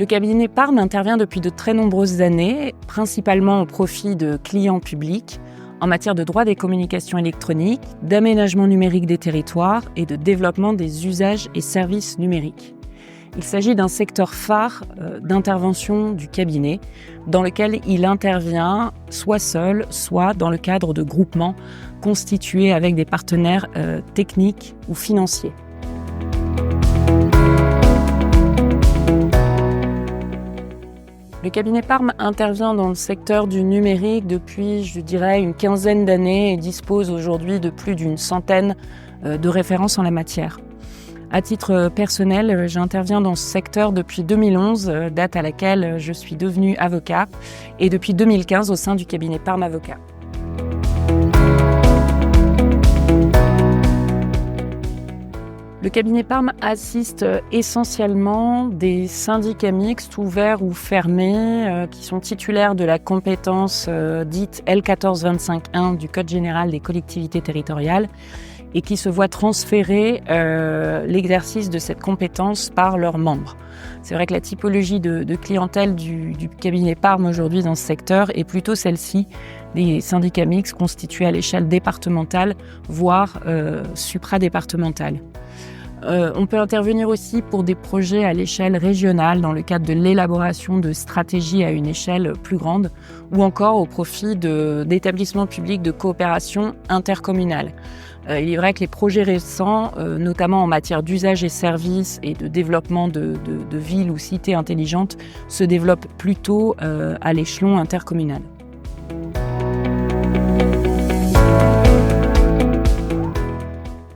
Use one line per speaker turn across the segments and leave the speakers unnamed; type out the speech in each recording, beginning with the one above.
cabinet Parme intervient depuis de très nombreuses années, principalement au profit de clients publics, en matière de droit des communications électroniques, d'aménagement numérique des territoires et de développement des usages et services numériques. Il s'agit d'un secteur phare d'intervention du cabinet, dans lequel il intervient soit seul, soit dans le cadre de groupements constitués avec des partenaires techniques ou financiers. Le cabinet Parme intervient dans le secteur du numérique depuis, je dirais, une quinzaine d'années et dispose aujourd'hui de plus d'une centaine de références en la matière. À titre personnel, j'interviens dans ce secteur depuis 2011, date à laquelle je suis devenu avocat, et depuis 2015 au sein du cabinet Parme Avocat. Le cabinet Parme assiste essentiellement des syndicats mixtes ouverts ou fermés qui sont titulaires de la compétence dite L1425-1 du Code général des collectivités territoriales et qui se voient transférer l'exercice de cette compétence par leurs membres. C'est vrai que la typologie de clientèle du cabinet Parme aujourd'hui dans ce secteur est plutôt celle-ci, des syndicats mixtes constitués à l'échelle départementale, voire supradépartementale. On peut intervenir aussi pour des projets à l'échelle régionale dans le cadre de l'élaboration de stratégies à une échelle plus grande ou encore au profit d'établissements publics de coopération intercommunale. Il est vrai que les projets récents, notamment en matière d'usage et services et de développement de villes ou cités intelligentes, se développent plutôt à l'échelon intercommunal.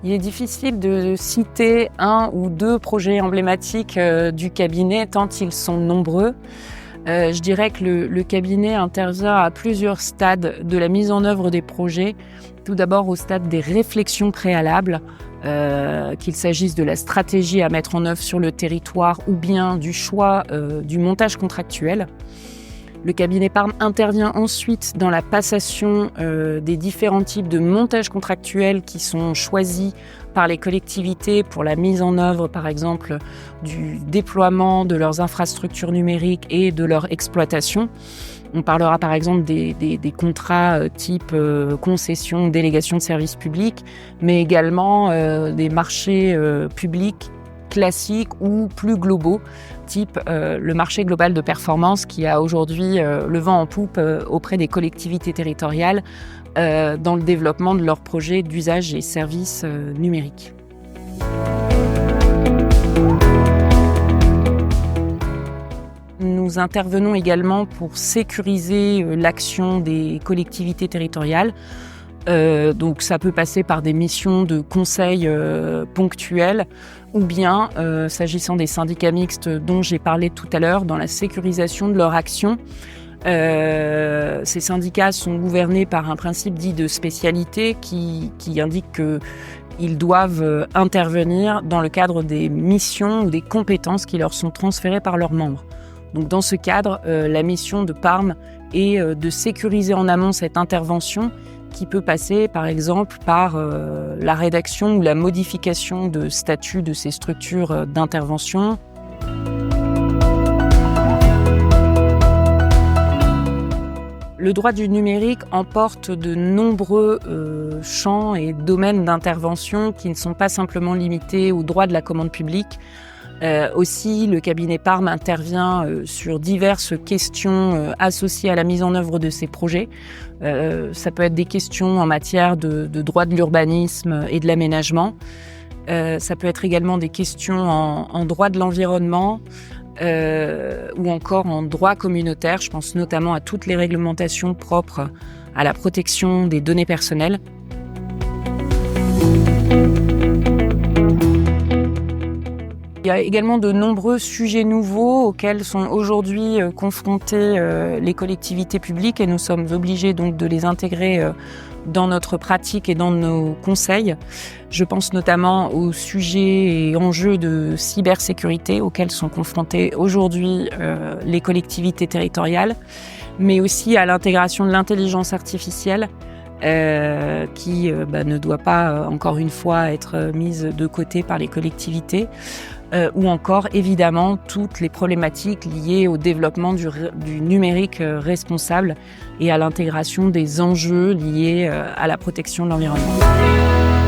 Il est difficile de citer un ou deux projets emblématiques du cabinet, tant ils sont nombreux. Je dirais que le cabinet intervient à plusieurs stades de la mise en œuvre des projets. Tout d'abord au stade des réflexions préalables, qu'il s'agisse de la stratégie à mettre en œuvre sur le territoire ou bien du choix du montage contractuel. Le cabinet Parme intervient ensuite dans la passation des différents types de montages contractuels qui sont choisis par les collectivités pour la mise en œuvre, par exemple, du déploiement de leurs infrastructures numériques et de leur exploitation. On parlera par exemple des contrats type concession, délégation de services publics, mais également des marchés publics classiques ou plus globaux, type le marché global de performance qui a aujourd'hui le vent en poupe auprès des collectivités territoriales dans le développement de leurs projets d'usage et services numériques. Nous intervenons également pour sécuriser l'action des collectivités territoriales. Donc ça peut passer par des missions de conseil ponctuelles ou bien, s'agissant des syndicats mixtes dont j'ai parlé tout à l'heure, dans la sécurisation de leur action. Ces syndicats sont gouvernés par un principe dit de spécialité qui indique qu'ils doivent intervenir dans le cadre des missions ou des compétences qui leur sont transférées par leurs membres. Donc dans ce cadre, la mission de Parme est de sécuriser en amont cette intervention qui peut passer par exemple par la rédaction ou la modification de statut de ces structures d'intervention. Le droit du numérique emporte de nombreux champs et domaines d'intervention qui ne sont pas simplement limités au droit de la commande publique. Aussi, le cabinet Parme intervient sur diverses questions associées à la mise en œuvre de ces projets. Ça peut être des questions en matière de droit de l'urbanisme et de l'aménagement. Ça peut être également des questions en droit de l'environnement ou encore en droit communautaire. Je pense notamment à toutes les réglementations propres à la protection des données personnelles. Il y a également de nombreux sujets nouveaux auxquels sont aujourd'hui confrontées les collectivités publiques et nous sommes obligés donc de les intégrer dans notre pratique et dans nos conseils. Je pense notamment aux sujets et enjeux de cybersécurité auxquels sont confrontées aujourd'hui les collectivités territoriales, mais aussi à l'intégration de l'intelligence artificielle qui ne doit pas, encore une fois, être mise de côté par les collectivités. ou encore évidemment toutes les problématiques liées au développement du numérique responsable et à l'intégration des enjeux liés à la protection de l'environnement.